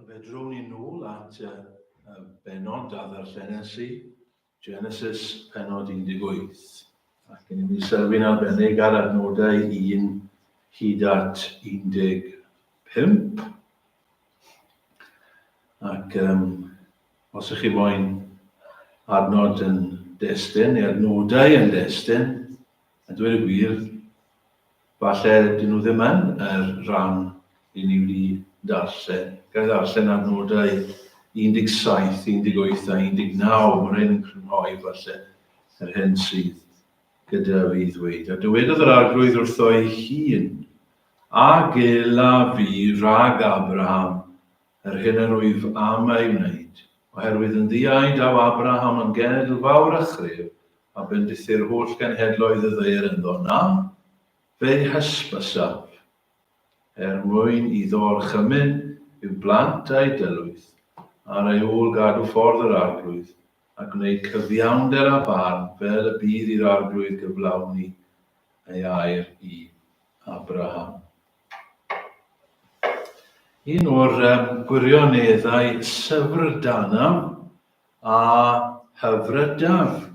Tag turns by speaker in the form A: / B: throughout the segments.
A: Fedrwn ni nôl at benod a ddarllenes i, Genesis penod 18. Ac yn mynd i sylwi'n arbennig ar adnodau 1 hyd at 15. Ac os ych chi moyn adnod yn destun, neu adnodau yn destun, a dweud y gwir, falle dyn nhw ddim yn yr rhan i ni wedi darllen. Gael darllen adnodau 17, 18 a 19, mae'n rhaid yn crynhoi falle yr hyn sydd gyda fi ddweud. A dywedodd yr arglwydd wrtho ei hun, a gela fi rhag Abraham, yr hyn yr wyf am ei wneud, oherwydd yn ddiaid aw Abraham yn genedl fawr a chref, a bendithu'r holl genhedloedd y ddeir ynddo na, fe hysbysaf, mwyn iddo'r chymyn yw blant a'i dylwyth, ar ei ôl gadw ffordd yr arglwydd, a gwneud cyfiawnder a barn fel y bydd i'r arglwydd gyflawni ei air i Abraham. Un o'r gwirioneddau syfrdanaf a hyfrydaf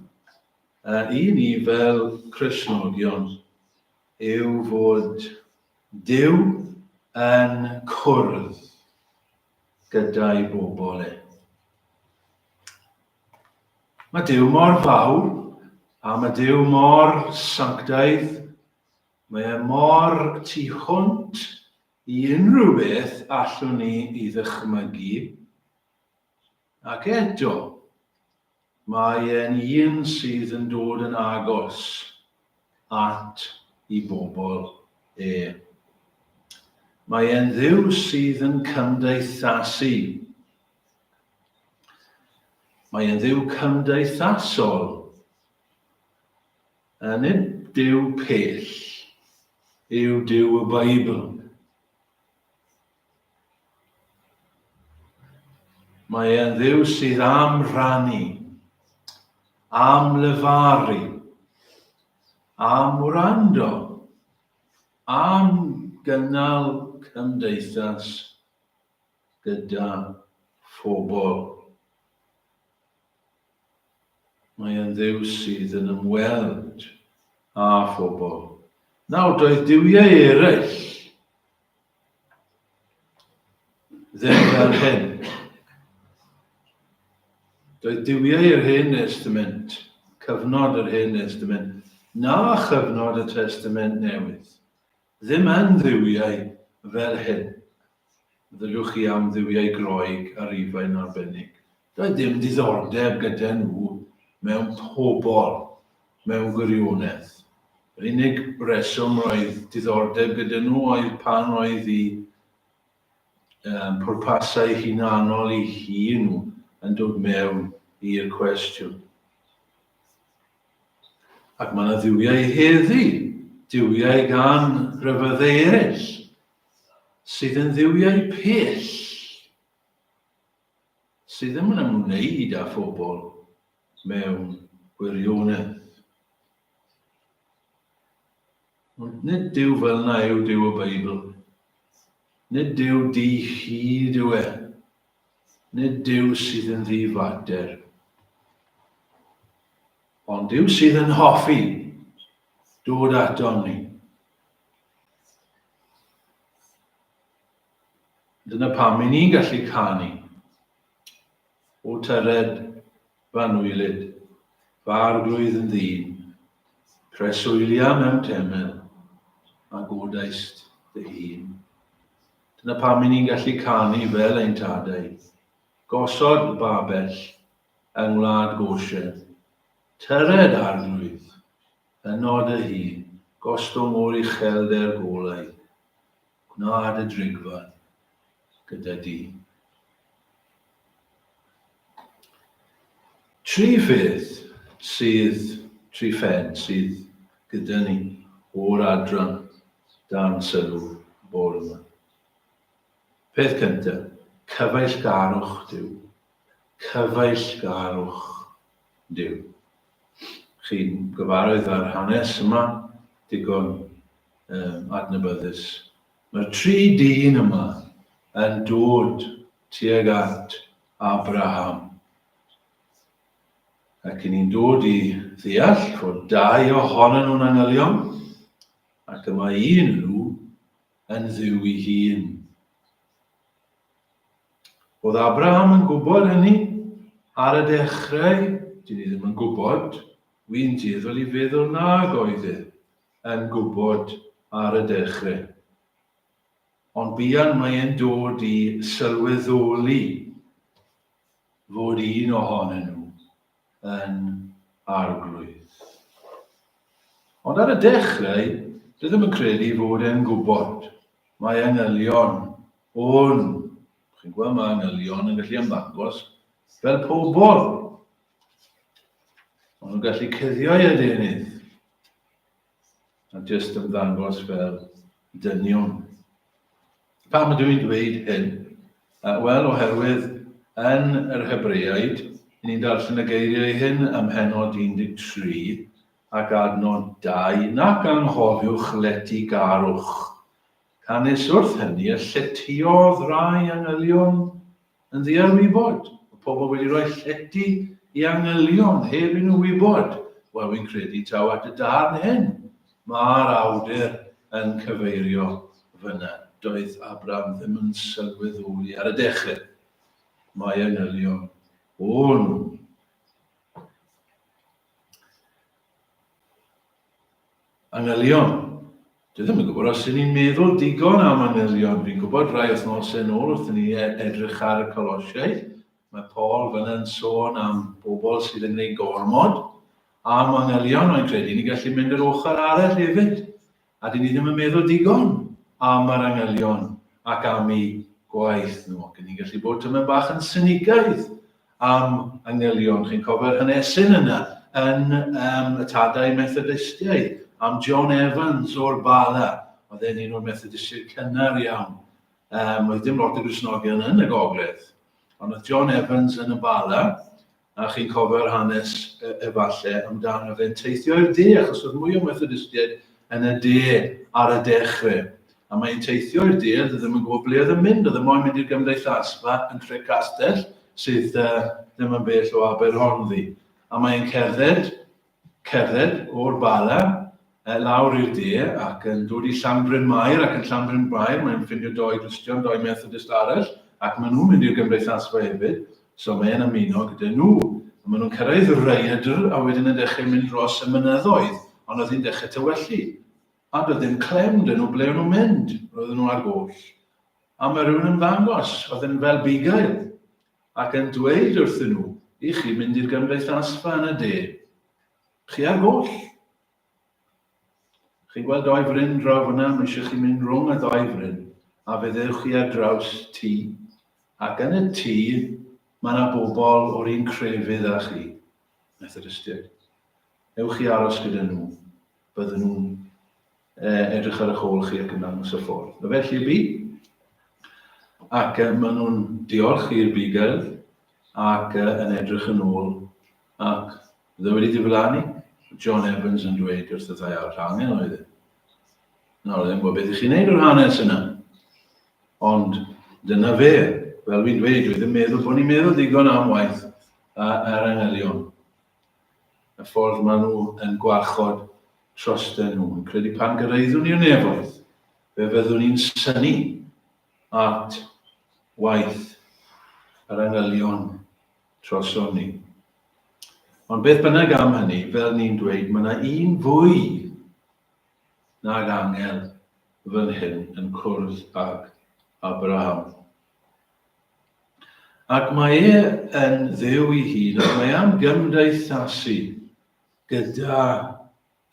A: i ni fel Cristnogion yw fod Duw yn cwrdd gyda'i bobl e. Mae Duw mor fawr, a mae Duw mor sanctaidd, mae mor tu hwnt i unrhyw beth allwn ni I ddychmygu, ac eto, mae e'n un sydd yn dod yn agos at I bobl e. Mae e'n Dduw sydd yn cymdeithasu. Mae e'n Dduw cymdeithasol. A nid Duw pell, yw Duw y Beibl. Mae e'n Dduw sydd am rannu, am lefaru, am wrando, am gynnal cymdeithas gyda phobl. Mae e'n Dduw sydd yn ymweld â phobl. Nawr, doedd duwiau eraill ddim fel hyn. Doedd duwiau yr Hen Testament, cyfnod yr Hen Testament, na chyfnod y Testament Newydd, ddim yn dduwiau fel hyn. Ddylwch chi am dduwiau Groeg a Rhufain arbennig. Doedd ddim diddordeb gyda nhw mewn pobl, mewn gwirionedd. Yr unig reswm roedd diddordeb gyda nhw oedd pan oedd I pwrpasau hunanol I hun nhw yn dod mewn i'r cwestiwn. Ac mae yna dduwiau heddi, duwiau gan ryfyddau eraill, sydd yn dduwiau pell, sydd ddim yn ymwneud â phobl mewn gwirionedd. Ond nid Duw fel yna yw Duw y Beibl. Nid Duw di-hyd yw e. Nid Duw sydd yn ddifater. Ond Duw sydd yn hoffi dod atom ni. Dyna pam I ni'n gallu canu o tyred fanwylid, far glwydd yn ddyn, preswylia mewn temel, a godaist dy hun. Dyna pam I ni'n gallu canu fel ein tadau, gosod babell yng ngwlad Goshen, tyred arglwydd, ynod y hun, gostwng o'r uchelder golau, gwnaed y drigfan gyda di. Tri phen sydd gyda ni o'r adran dan sylw bore yma. Peth cyntaf, cyfeillgarwch Duw. Cyfeillgarwch Duw. Chi'n gyfarwydd ar hanes yma, digon adnabyddus. Mae'r tri dyn yma yn dod tuag at Abraham. Ac ni'n dod i ddeall fod dau ohonyn nhw'n angylion, ac yma un nhw yn dduw ei hun. Oedd Abraham yn gwybod hynny ar y dechrau, dyn ni ddim yn gwybod, wy'n dueddol i feddwl nag oedd yn gwybod ar y dechrau. Ond buan mae'n dod i sylweddoli fod un ohonyn nhw yn arglwydd. Ond ar y dechrau, dwi ddim yn credu fod e'n gwybod. Mae angylion o'n, chi'n gweld mae angylion yn gallu ymddangos fel pobl. Ond nhw'n gallu cuddio i adenydd. A jyst ymddangos fel dynion. Pam ydw i'n dweud hyn? Wel, oherwydd yn yr Hebreaid, ni'n darllen y geiriau hyn ym Mhennod 13 ac adnod 2, nac anghofiwch letigarwch. Canis wrth hynny y lletiodd rai angylion yn ddiarwybod. Y pobl wedi rhoi llety i angylion heb i nhw wybod. Wel, wy'n credu taw at y darn hyn. Mae'r awdur yn cyfeirio fyna. Doedd Abraham ddim yn sylweddoli ar y dechrau. Mae angylion o'n. Angylion. Dwi ddim yn gwybod os ydyn ni'n meddwl digon am angylion. Fi'n gwybod rai wythnosau nôl wrth ni edrych ar y Colosiaid. Mae Paul fyna'n sôn am bobl sydd yn gwneud gormod am angylion. Mae'n credu ni gallu mynd yr ochr arall hefyd. A dyn ni ddim yn meddwl digon am yr angylion ac am ei gwaith nhw. Ac ni'n gallu bod tyma bach yn synigaidd am angylion. Chi'n cofio'r hanesyn yna yn y tadau Methodistiaid am John Evans o'r Bala. Oedd e'n un o'r Methodistiaid cynnar iawn. Oedd dim lot o Gristnogion yn y Gogledd. Ond oedd John Evans yn y Bala, a chi'n cofio'r hanes efallai amdano fe'n teithio i'r de, achos oedd mwy o Methodistiaid yn y de ar y dechrau. A mae'n teithio i'r de, oedd ddim yn gwybod ble oedd yn mynd, oedd yn moyn mynd i'r gymdeithasfa yn Tre Castell, sydd ddim yn bell o Aberhonddu. A mae'n cerdded o'r Bala, lawr i'r de, ac yn dod i Llanbryn Mair, ac yn Llanbryn Mair, mae'n ffindio doi Gristion, doi Methodist arall, ac maen nhw'n mynd i'r gymdeithasfa hefyd, so mae'n ymuno gyda nhw. A maen nhw'n cyrraedd y Rhaeadr, a wedyn yn dechrau mynd dros y mynyddoedd, ond oedd hi'n dechrau tywellu. A doedd ddim clem dyn nhw ble o'n nhw'n mynd, roedden nhw ar goll. A mae rhywun yn ddangos, oedd yn fel bugail, ac yn dweud wrthyn nhw, i chi mynd i'r gymdeithasfa yn y de. Chi ar goll. Chi'n gweld doi fryn draw fyna, mae eisiau chi mynd rhwng y ddoi fryn, a feddewch chi ar draws tŷ. Ac yn y tŷ, mae yna bobl o'r un crefydd â chi, Methodistiaid. Ewch chi aros gyda nhw, bydden nhw'n edrych ar eich ôl chi ac yn dangos y ffordd. Felly bu, ac maen nhw'n diolch i'r bugail ac yn edrych yn ôl. Ac dde wedi diflannu, John Evans yn dweud wrth y ddau awr angen oedd e. Nawr, ddim bod beth i chi'n neud o'r hanes yna. Ond dyna fe, fel fi'n dweud, dwi ddim meddwl bod ni'n meddwl digon am waith ar angylion. Y ffordd maen nhw yn gwarchod trostau nhw. Yn credu pan gyrraeddwn ni'r nefoedd, fe fyddwn ni'n syni at waith yr angylion troson ni. Ond beth bynnag am hynny, fel ni'n dweud, mae yna un fwy nag angel fan hyn yn cwrdd ag Abraham. Ac mae e yn dduw ei hun, ac mae am gymdeithasu gyda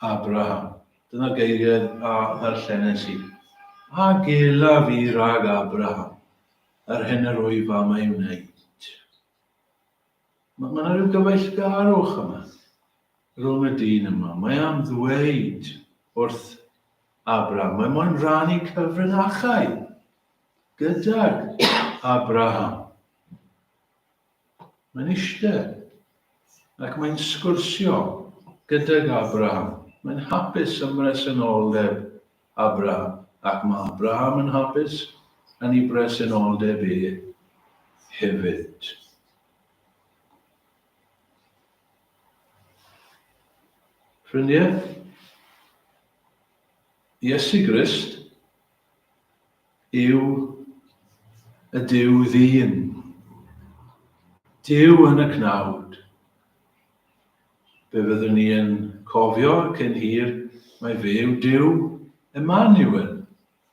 A: Abraham. Dyna geiriau a ddarllenes i. A gela fi rag Abraham, yr hyn yr wyf am ei wneud. Mae yna rhyw gyfeillgarwch yma, rhwng y dyn yma. Mae am ddweud wrth Abraham, mae moyn rannu cyfrinachau gydag Abraham. Mae'n eistedd ac mae'n sgwrsio gydag Abraham. Mae'n hapus ym bresenoldeb Abraham, ac mae Abraham yn hapus yn ei bresenoldeb e. hefyd. Ffrindiau, Iesu Grist yw y Duw ddyn. Duw yn y cnawd. Be fyddwn ni yn cofio cyn hir, mae fe yw Duw Emmanuel,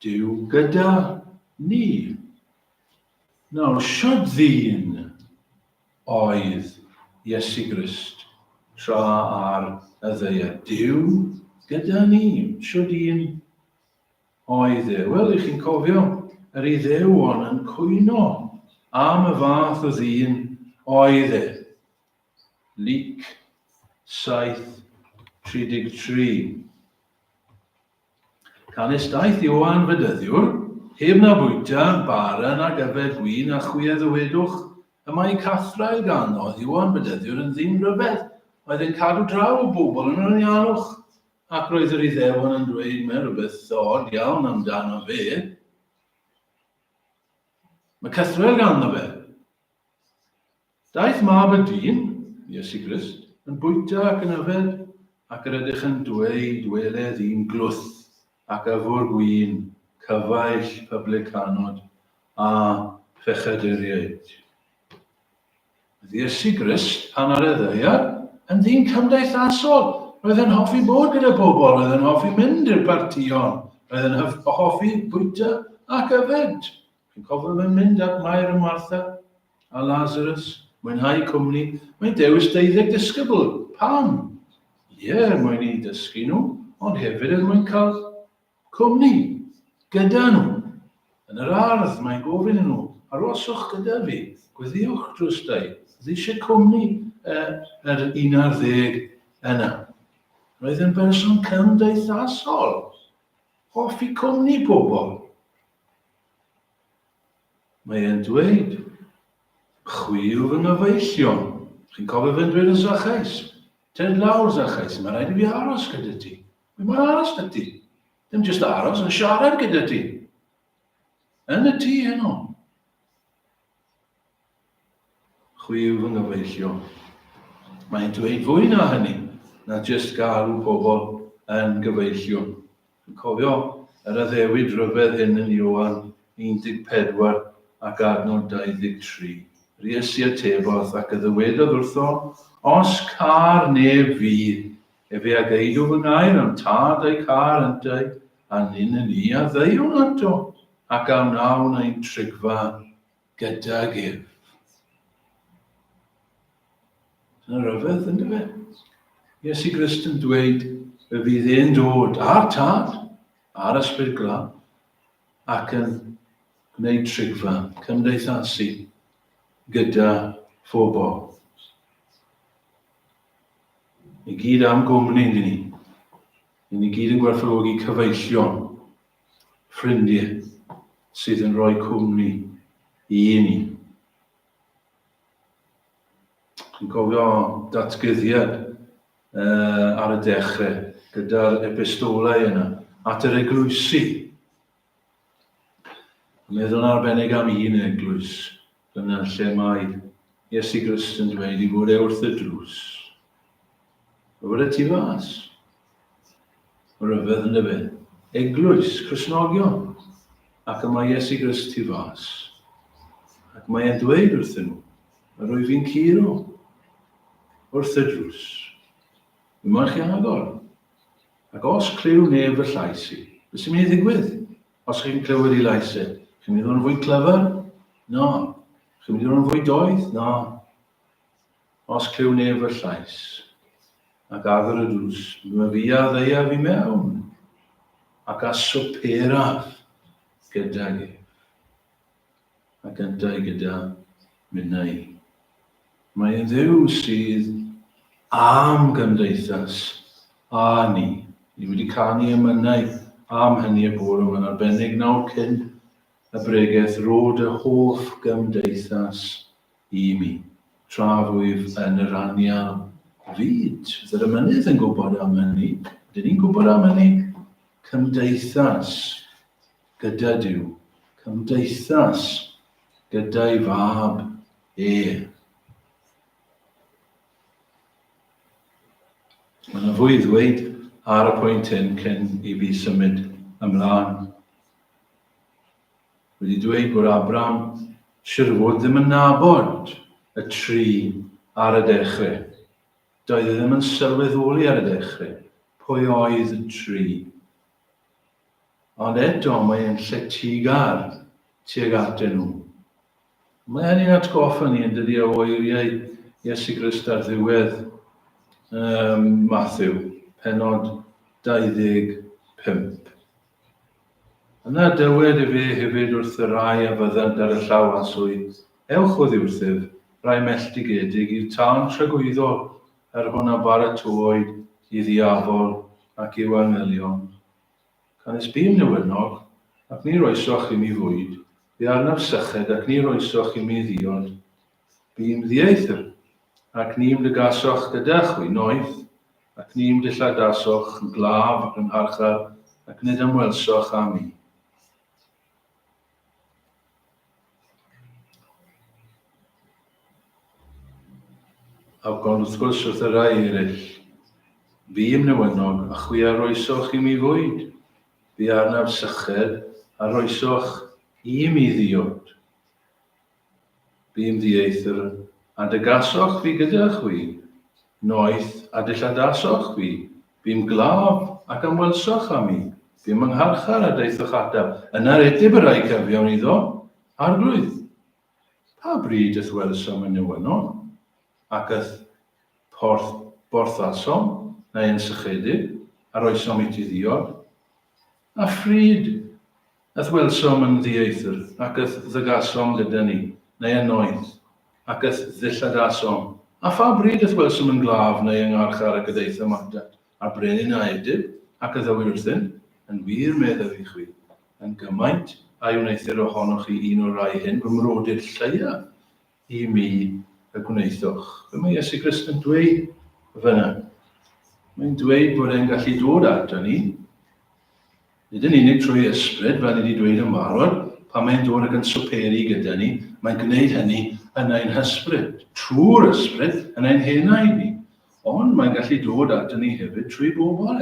A: Duw gyda ni. Nawr, siwt ddyn oedd Iesu Grist tra ar y ddaear? Duw gyda ni. Siwt un oedd e? Wel, ych chi'n cofio, yr Iddewon yn cwyno am y fath o ddyn oedd e. Luc 7:33. Canis daeth Ioan Fedyddiwr, heb na bwyta, bara nag yfed gwyn a chwia ddywedwch, y mae cathrael ganodd Ioan Fedyddiwr yn ddyn rhyfedd, oedd yn cadw draw o bobl yn yr ianwch, ac roedd yr Iddewon yn dweud mae rhywbeth od iawn amdano fe. Mae cathrael ganddo fe. Daeth mab y dyn, Iesu Grist, yn bwyta ac yn yfed, ac yr ydych yn dweledd un glwth, ac yfwr gwyn, cyfaill publicanod a phechaduriaid. Oedd Iesu Grist pan ar y ddaear yn ddyn cymdeithasol. Roedd yn hoffi bod gyda bobl, roedd yn hoffi mynd i'r partion, roedd yn hoffi bwyta ac yfed. Chi'n cofio fe'n mynd at Mair a Martha a Lazarus, mwynhau cwmni. Mae'n dewis 12 disgybl. Pam? Mwyn i dysgu nhw, ond hefyd er mwyn cael cwmni gyda nhw. Yn yr ardd, mae'n gofyn nhw, aroswch gyda fi, gweddiwch drwsdau. Oedd eisiau cwmni yr 11 yna. Roedd yn berson cymdeithasol. Hoffi cwmni pobl. Mae e'n dweud, chwiw fy nghyfeillion. Chi'n cofio fe'n dweud yn Zacchaeus? Ted lawr Zacchaeus, mae rhaid i fi aros gyda ti. Mae'n aros gyda ti. Dim jyst aros, yn siarad gyda ti. Yn y tŷ heno. Chwiw fy nghyfeillion. Mae'n dweud fwy na hynny, na jyst galw pobl yn gyfeillion. Chi'n cofio yr addewid rhyfedd hyn yn Ioan 14 ac adnod 23. Rhys i atebodd ac y ddywedodd wrtho, os car neb fydd, efe ag eidw fy ngair am tad ei car yntau, a nyn yn ni a ddeiwn ato, ac a wnawn ein trigfa gyda gif. Dyna rhyfedd yn dyfe. Iesu Grist yn dweud y fydd e'n dod ar tad, ar ysbryd glân, ac yn gwneud trigfa, cymdeithasu gyda phobl. Ni gyd am gwmni ni. Ni gyd yn gwerthfawrogi cyfeillion, ffrindiau sydd yn rhoi cwmni i ni. Chi'n cofio datgyddiad ar y dechrau gyda'r epistolau yna at yr eglwysi. Meddwl arbennig am un eglwys, dyna lle mae Iesu Grist yn dweud i fod e wrth y drws. Fod e tu fas. O ryfedd yn dyfe. Eglwys, Cristnogion. Ac yma Iesu Grist tu fas. Ac mae e'n dweud wrthyn nhw, a rwy fi'n curo wrth y drws. Fi moyn chi agor. Ac os cliw neb y llais i, beth sy'n mynd i ddigwydd? Os chi'n clywed i lais i, chi'n mynd i ddod yn fwy clyfar? No. Chi'n mynd i ddod yn fwy doedd? No. Os cliw neb y llais, ac agor y drws, mae fi a ddeia fi mewn, ac a swperaf gyda gi, ac yntau gyda minnau. Mae'n Dduw sydd am gymdeithas a ni. Ni wedi canu ymynau am hynny y bore yma'n arbennig nawr cyn y bregaeth rod y hoff gymdeithas i mi. Trafwyf yn yr anial fyd. Fydd yr ymynydd yn gwybod am hynny. Dyn ni'n gwybod am hynny. Cymdeithas gyda Duw. Cymdeithas gyda'i fab e. Mae yna fwy i ddweud ar y pwynt hyn cyn I fi symud ymlaen. Wedi dweud bod Abraham siŵr fod ddim yn nabod y tri ar y dechrau. Doedd e ddim yn sylweddoli ar y dechrau pwy oedd y tri. Ond eto mae e'n lletygar tuag atyn nhw. Mae hynny'n atgoffa ni yn dydi o oeriau Iesu Grist ar ddiwedd Mathew, pennod 25. Yna dywed I fe hefyd wrth y rai a fyddant ar y llaw a swydd. Ewch o ddiwrthyf, rai melltigedig i'r tân tragwyddol ar hwnna baratoed I ddiafol ac i'w anghelion. Canis bym newynog, ac ni roesoch I mi fwyd, bu arnaf syched ac ni roesoch I mi ddiod. Bym ddieithr, ac ni'm dygasoch gyda chwi noeth, ac ni'm dilladasoch yn glaf ac yn harchar, ac nid ymwelsoch am mi. Ac ond wrth gwrs wrth y rai eraill, bym newynog, a chwi a roesoch I mi fwyd, bu arnaf syched, a roesoch I mi ddiod. Bym ddieithr, a dygasoch fi gyda chwi, noeth a dilladasoch fi, bym glaf ac ymwelsoch am mi, bym yngharchar a deithoch atab, yna'r edib y rai cyfiawn iddo, arglwydd. Pa bryd ythwelsom yn newynog, ac yth borthasom, neu yn sychedig, a roesom I ti ddiod, a ffryd ythwelsom yn ddieithr, ac yth ddygasom gyda ni, neu yn noeth, ac yth ddilladasom, a pha bryd ythwelsom yn glaf neu yngharchar ac ydeithom atat, a'r brenin a edib, ac yddywyrthyn, yn wir meddwl I chwi, yn gymaint a wneithir ohonoch chi un o'r rai hyn, fy mrodyr lleia I mi y gwneithoch. Fe mae Iesu Grist yn dweud fyna. Mae'n dweud bod e'n gallu dod ato ni, nid yn unig trwy ysbryd, fel ni wedi dweud yn barod, pan mae'n dod ac yn swperi gyda ni, mae'n gwneud hynny yn ein hysbryd, trwy'r ysbryd, yn ein henau ni. Ond mae'n gallu dod ato ni hefyd trwy bobl.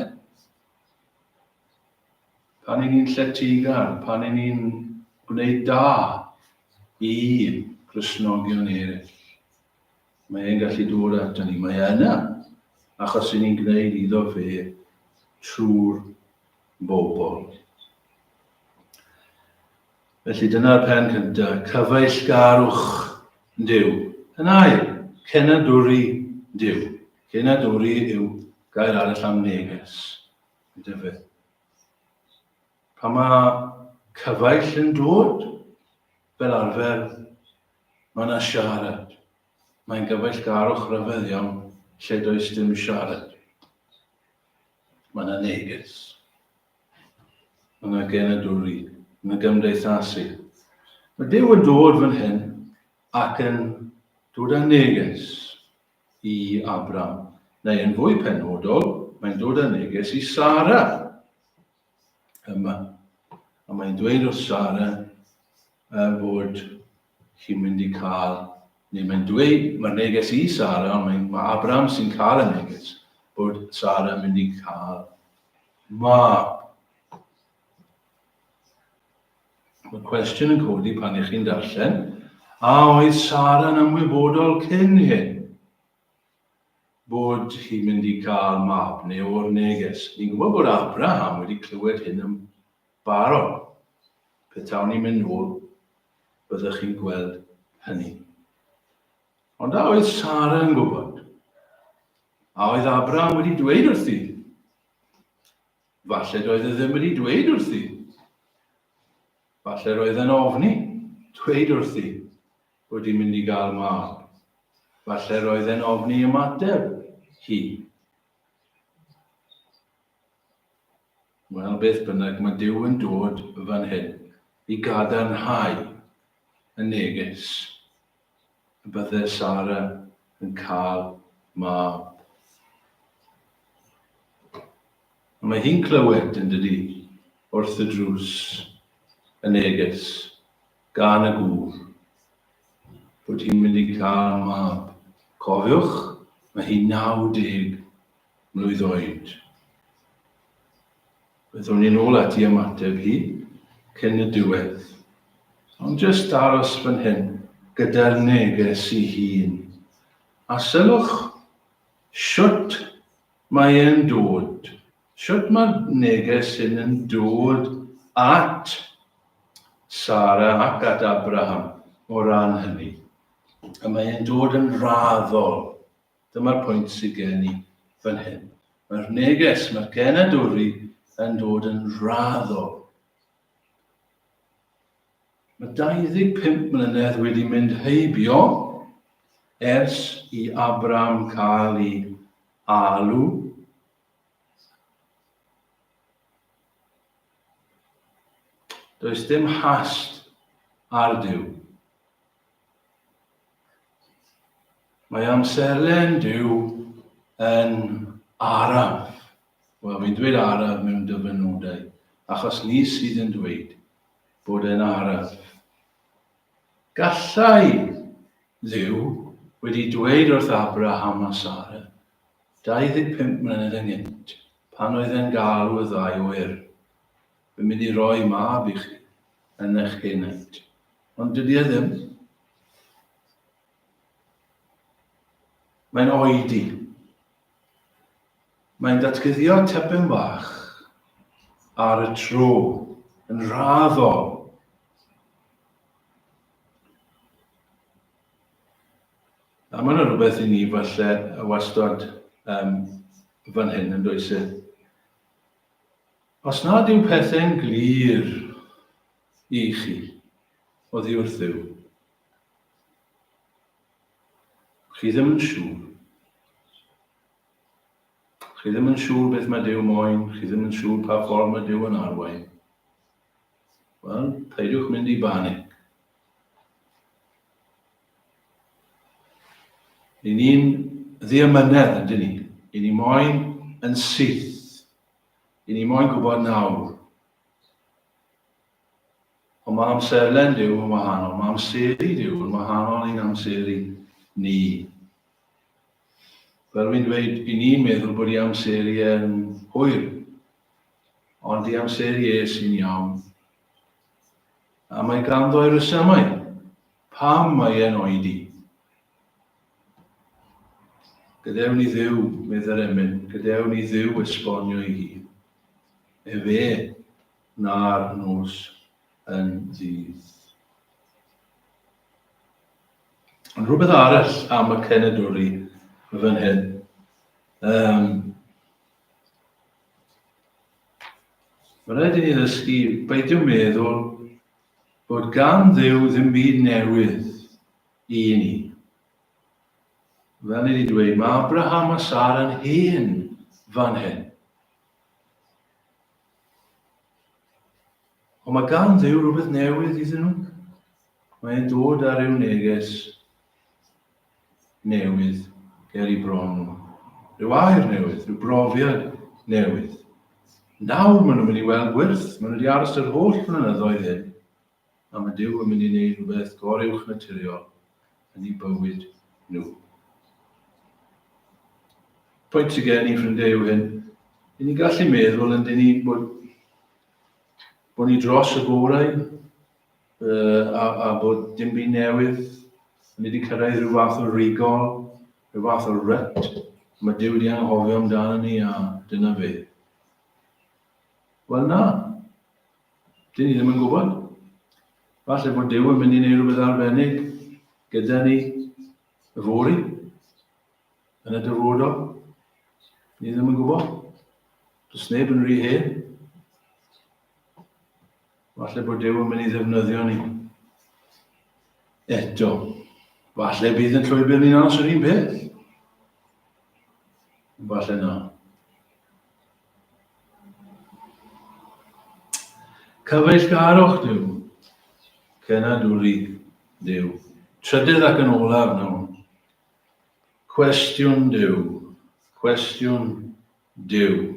A: Pan ni'n lletygar, pan ni'n gwneud da I Gristnogion eraill. Mae e'n gallu dod ato ni, mae yna, achos ni'n gwneud iddo fe trwy'r bobl. Felly dyna'r pen cyntaf, cyfeillgarwch Duw. Yn ail, cenadwri Duw. Cenadwri yw gair arall am neges. Ydy fe. Pan mae cyfaill yn dod, fel arfer, mae yna siarad. Mae'n gyfeillgarwch rhyfedd iawn, lle does dim siarad. Mae yna neges. Mae yna genadwri, mae yna gymdeithasu. Mae Duw yn dod fan hyn ac yn dod â neges I Abraham. Neu yn fwy penodol, mae'n dod â neges I Sara. Yma. A mae'n dweud wrth Sara bod hi'n mynd I cael, neu mae'n dweud, mae'r neges I Sara, ond mae Abraham sy'n cael y neges, bod Sara yn mynd I cael mab. Mae'r cwestiwn yn codi pan I chi'n darllen, a oedd Sara'n ymwybodol cyn hyn bod hi'n mynd I cael mab neu o'r neges. Ni'n gwybod bod Abraham wedi clywed hyn yn barod. Petawn ni'n mynd nôl, byddwch chi'n gweld hynny. Ond a oedd Sara yn gwybod? A oedd Abraham wedi dweud wrthi? Falle doedd e ddim wedi dweud wrthi. Falle roedd e'n ofni dweud wrthi bod hi'n mynd I gael mab. Falle roedd e'n ofni ymateb hi. Wel, beth bynnag, mae Duw yn dod fan hyn I gadarnhau y neges. Bydde Sara yn cael mab. Mae hi'n clywed yn dydi wrth y drws y neges gan y gŵr bod hi'n mynd i cael mab. Cofiwch, mae hi 90 mlwydd oed. Byddwn ni'n ôl ati ymateb hi cyn y diwedd. Ond jyst aros fan hyn, gyda'r neges i hun. A sylwch, siwt mae e'n dod. Siwt mae'r neges hyn yn dod at Sara ac at Abraham o ran hynny. A mae e'n dod yn raddol. Dyma'r pwynt sydd gen i fan hyn. Mae'r neges, mae'r genedwri yn dod yn raddol. Mae 25 mlynedd wedi mynd heibio ers i Abraham cael ei alw. Does dim hast ar Duw. Mae amserlen Duw yn araf. Wel, fi'n dweud araf mewn dyfynodau, achos ni sydd yn dweud bod e'n araf. Gallai Dduw wedi dweud wrth Abraham a Sara 25 mlynedd yn gynt, pan oedd e'n galw y ddau wyr. Fi'n mynd i roi mab i chi yn eich gened. Ond dydy e ddim. Mae'n oedi. Mae'n datgyddio tipyn bach ar y tro, yn raddol. A mae'n rhywbeth i ni falle wastad fan hyn yn does e. Os nad yw pethau'n glir i chi, oddi wrth Dduw, chi ddim yn siŵr. Chi ddim yn siŵr beth mae Duw moyn, chi ddim yn siŵr pa ffordd mae Duw yn arwain. Wel, peidiwch mynd i banic. I ni'n ddiamynedd, ydyn ni. I ni moyn yn syth. I ni moyn gwybod nawr. Ond mae amserlen Duw yn wahanol. Mae amseru Duw yn wahanol i'n amseru ni. Fel fi'n dweud, i ni'n meddwl bod i amseru yn hwyr. Ond i amseru sy'n iawn. A mae ganddo i'r resymau. Pam mae e'n oedi? Gadewn ni Dduw, medda'r emyn, gadewn ni Dduw esbonio i hi. Fe na'r nos yn ddydd. Ond rhywbeth arall am y cenedwri fan hyn. Mae rhaid i ni ddysgu, beidio meddwl bod gan Dduw ddim byd newydd i ni. Fel ni wedi dweud, mae Abraham a Sara'n hen fan hyn. Ond mae gan Dduw rhywbeth newydd iddyn nhw. Mae'n dod ar ryw neges newydd ger i bron nhw. Rhyw air newydd, rhyw brofiad newydd. Nawr maen nhw'n mynd i weld gwirth. Maen nhw wedi aros yr holl blynyddoedd hyn. A mae Duw yn mynd i wneud rhywbeth goruwch naturiol yn ei bywyd nhw. Pwynt sydd gen i ffrindiau yw hyn. I ni gallu meddwl yn dyn ni bod ni dros y gorau a bod dim byd newydd. Ni wedi cyrraedd rhyw fath o rigol, rhyw fath o ryt. Mae Duw wedi anghofio amdano ni a dyna fe. Wel na, dyn ni ddim yn gwybod. Falle bod Duw yn mynd i wneud rhywbeth arbennig gyda ni y fori yn y dyfodol. Ni ddim yn gwybod. Does neb yn rhy hen. Falle bod Duw yn mynd i ddefnyddio ni. Eto, falle bydd yn llwybr ni'n aros yr un peth. Falle na. Cyfeillgarwch Duw, cenedwri Duw. Trydydd ac yn olaf nawr. Cwestiwn Duw. Cwestiwn Duw.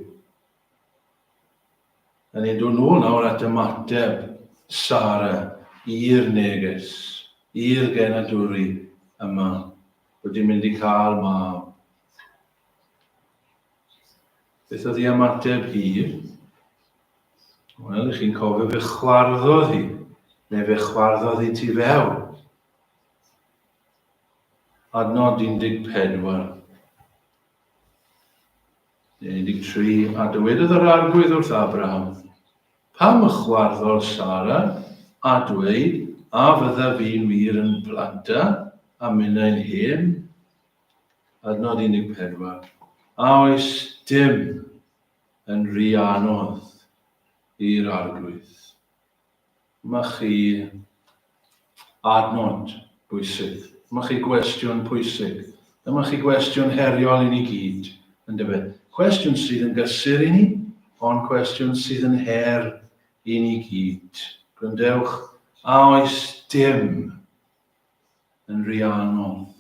A: A ni'n dod nôl nawr at ymateb Sara i'r neges. i'r genadwri yma bod hi'n mynd I cael mab. Beth oedd hi ymateb hi? Wel, chi'n cofio fe chwarddodd hi, neu fe chwarddodd hi tu fewn. Adnod 14. 13. A dywedodd yr arglwydd wrth Abraham, pam y chwarddodd Sara, a dweud, a fydda fi'n wir yn blanta, a minnau'n hen? Adnod 14. A oes dim yn rhy anodd i'r arglwydd. Mae chi adnod bwysig. Mae chi gwestiwn pwysig. Dyma chi gwestiwn heriol I ni gyd. Yndyfe? Cwestiwn sydd yn gysur I ni, ond cwestiwn sydd yn her I ni gyd. Gwrandewch, a oes dim yn rhy anodd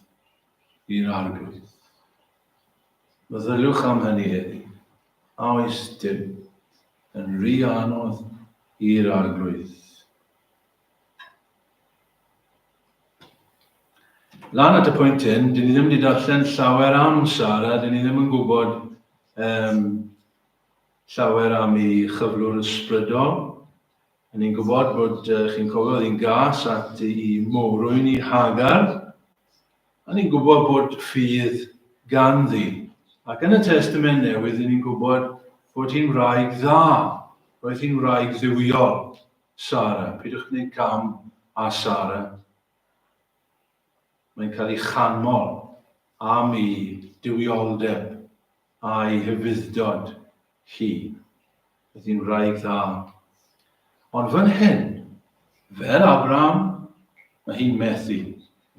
A: i'r arglwydd. Meddyliwch am hynny heddi. A oes dim yn rhy anodd i'r arglwydd. Lan at y pwynt hyn, dyn ni ddim wedi darllen llawer am Sara, dyn ni ddim yn gwybod llawer am ei chyflwr ysbrydol. Ni'n gwybod bod chi'n cofio oedd hi'n gas at ei mowrwyn I Hagar, a ni'n gwybod bod ffydd ganddi. Ac yn y Testament Newydd, ni'n gwybod bod hi'n wraig dda. Roedd hi'n wraig dduwiol, Sara. Pidwch gwneud cam a Sara. Mae'n cael ei chanmol am ei dywioldeb a'i hyfuddod hi. Roedd hi'n wraig dda. Ond fan hyn, fel Abraham, mae hi'n methu.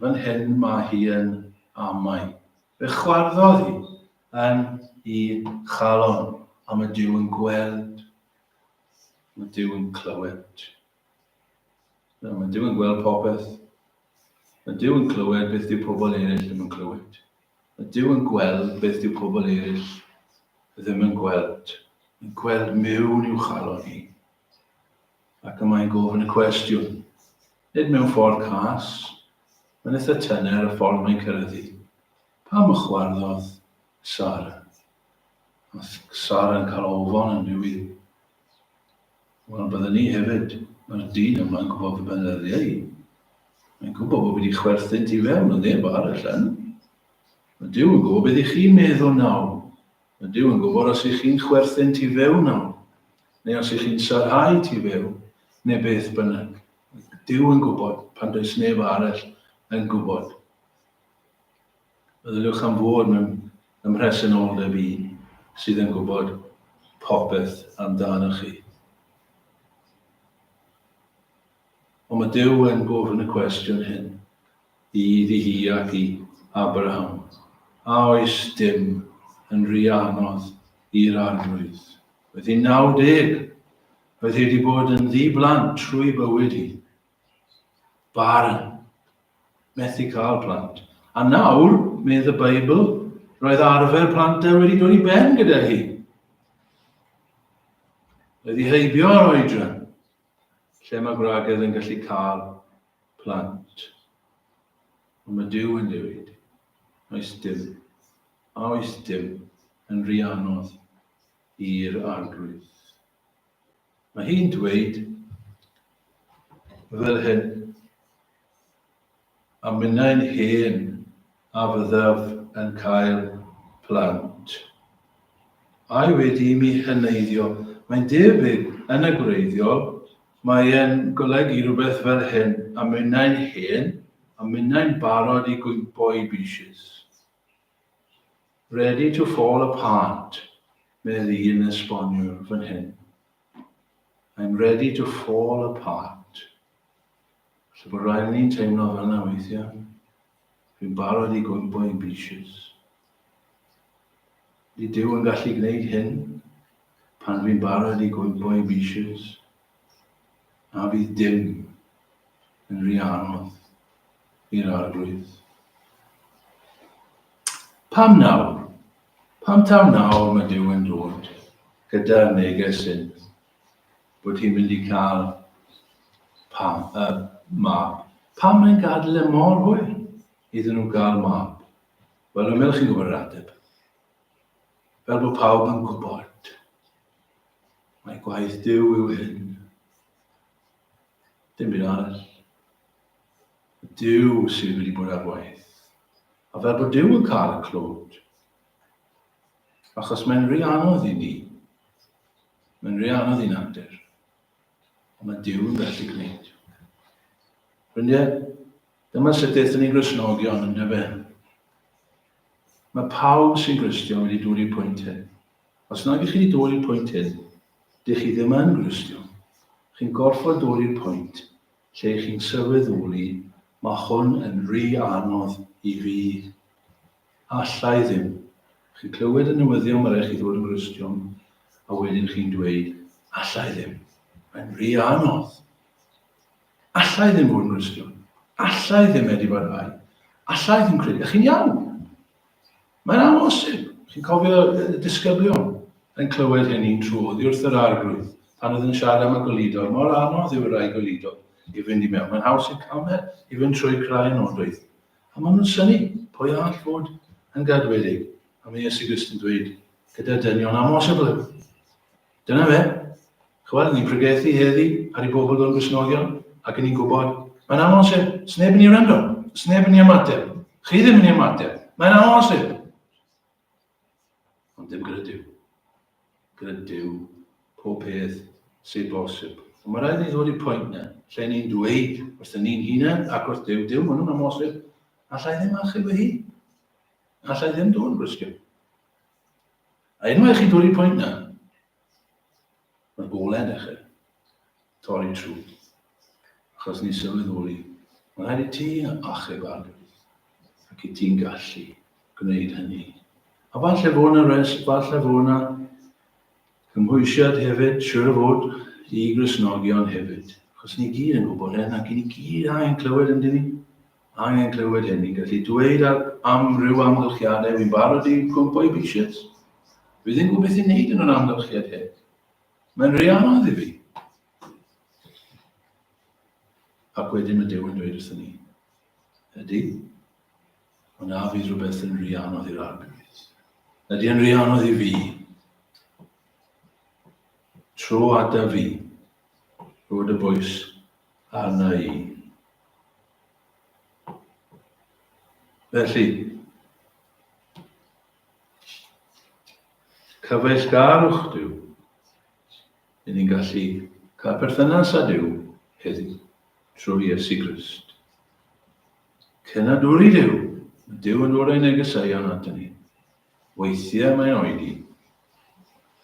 A: Fan hyn mae hi yn amau. Fe chwarddodd hi yn ei chalon, a mae Duw yn gweld. Mae Duw yn clywed. Mae Duw yn gweld popeth. Mae Duw yn clywed beth yw pobl eraill ddim yn clywed. Mae Duw yn gweld beth yw pobl eraill ddim yn gweld. Mae'n gweld mewn i'w chalon hi. Ac mae'n gofyn y cwestiwn. Nid mewn ffordd cas. Mae'n eitha tyner y ffordd mae'n cyrraeddu. Pam y chwarddodd Sara? Oedd Sara yn cael ofon yn newydd. Wel, byddwn ni hefyd. Mae'r dyn yma'n gwybod fy benyddiau hi. Mae'n gwybod bod wedi chwerthin ti fewn yn neb arall yn. Mae Duw yn gwybod beth I chi'n meddwl nawr. Mae Duw yn gwybod os I chi'n chwerthin ti fewn nawr. Neu os I chi'n sarhau ti fewn. Neu beth bynnag. Duw yn gwybod pan does neb arall yn gwybod. Meddyliwch am fod mewn ymhresynoldeb I sydd yn gwybod popeth amdano chi. Ond mae Duw yn gofyn y cwestiwn hyn iddi hi ac I Abraham. A oes dim yn rhy anodd i'r arglwydd. Roedd hi'n 90. Roedd hi wedi bod yn ddiblant trwy bywyd hi. Barn. Methu cael plant. A nawr, medd y Beibl, roedd arfer plant wedi dod I ben gyda hi. Roedd hi heibio ar oedran. Lle mae gwragedd yn gallu cael plant. Ond mae Duw yn dweud, oes dim, a oes dim yn rhy anodd i'r arglwydd. Mae hi'n dweud fel hyn, a minnau'n hen a fyddaf yn cael plant. Ai wedi mi hyneiddio, mae'n debyg yn y gwreiddiol, mae'n golygu rhywbeth fel hyn, a minnau'n hen, a minnau'n barod I gwympo I bishys. Ready to fall apart, medde un esboniwr fan hyn. I'm ready to fall apart. So bod rhaid ni'n teimlo fel yna weithiau. Fi'n barod I gwympo I bishys. Di Duw yn gallu gwneud hyn pan fi'n barod I gwympo I bishys. A fydd dim yn rhy anodd i'r arglwydd. Pam nawr? Pam taw nawr mae Duw yn dod gyda'r neges hyn bod hi'n mynd I cael mab. Pam mae'n gadael e mor hwyl iddyn nhw gael mab? Wel, y melch chi'n gwybod yr ateb. Fel bod pawb yn gwybod. Mae gwaith Duw yw hyn. Dim byd arall. Duw sydd wedi bod ar waith. A fel bod Duw yn cael y clod. Achos mae'n rhy anodd i ni. Mae'n rhy anodd i natur. Ond mae Duw yn gallu gwneud. Ffrindiau, dyma sut daethon ni Gristnogion yn dyfe. Mae pawb sy'n Gristion wedi dod i'r pwynt hyn. Os nag ych chi wedi dod i'r pwynt hyn, dych chi ddim yn Gristion. Chi'n gorfod dod i'r pwynt lle chi'n sylweddoli mae hwn yn rhy anodd i fi. Allai ddim. Chi'n clywed y newyddion mae rhaid chi ddod yn Gristion, a wedyn chi'n dweud, allai ddim. Mae'n rhy anodd. Allai ddim fod yn Gristion. Allai ddim edifarhau. Allai ddim credu. Ych chi'n iawn? Mae'n amosib. Chi'n cofio y disgyblion yn clywed hynny'n trwodd wrth yr arglwydd. Pan oedd yn siarad am y golidor, mor anodd yw y rai golidor i fynd i mewn. Mae'n haws i'r camer i fynd trwy creu nodwydd. A maen nhw'n syni, pwy all fod yn gadwedig. A mae Iesu Grist yn dweud, gyda dynion amosibl yw. Dyna fe. Chwal, ni'n pregethu heddi ar ei bobl o'n Gristnogion, ac ni'n gwybod, mae'n amosib. Sneb yn ei rando. Sneb yn ei ymateb. Chi ddim yn ei ymateb. Mae'n amosib. Ond dim gyda Duw. Gyda Duw, pob peth sy'n bosib. Ond mae rhaid ni ddod i'r pwynt yna, lle ni'n dweud wrth ni'n hunain ac wrth Duw, Duw, maen nhw'n amosib. Allai ddim achub y hi. Allai ddim dod yn Gristion. A unwaith chi dod i'r pwynt yna, mae'r golen eich torri trwy. Achos ni sylweddoli, mae'n rhaid i ti achub arglwydd. Ac i ti'n gallu gwneud hynny. A falle fod yna cymhwysiad hefyd, siwr o fod, i Gristnogion hefyd. Achos ni gyd yn gwybod hyn, ac ni gyd angen clywed yn dyn ni. Angen clywed hyn, ni'n gallu dweud am ryw amgylchiadau, fi'n barod i cwmpo i bisiet. Fi ddim gwybod beth i'n neud yn yr amgylchiad hyn. Mae'n rhy anodd i fi. Ac wedyn mae Duw yn dweud wrthyn ni, ydy, ond na fydd rhywbeth yn rhy anodd i'r arglwydd. Ydy yn rhy anodd i fi. Tro ata fi, rod y bwys arna i. Felly, cyfeillgarwch Duw, i ni'n gallu cael perthynas â Duw heddiw trwy Iesu Grist. Cenadwri Duw, mae Duw yn dod o'i negeseuon ato ni. Weithiau mae'n oedi,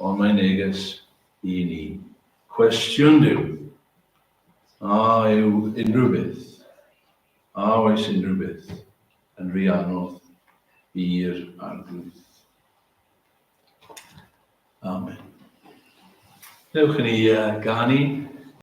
A: ond mae'n neges i ni. Cwestiwn Duw, a yw unrhyw beth, a oes unrhyw beth yn rhy anodd i'r arglwydd. Amen. Newch ni ganu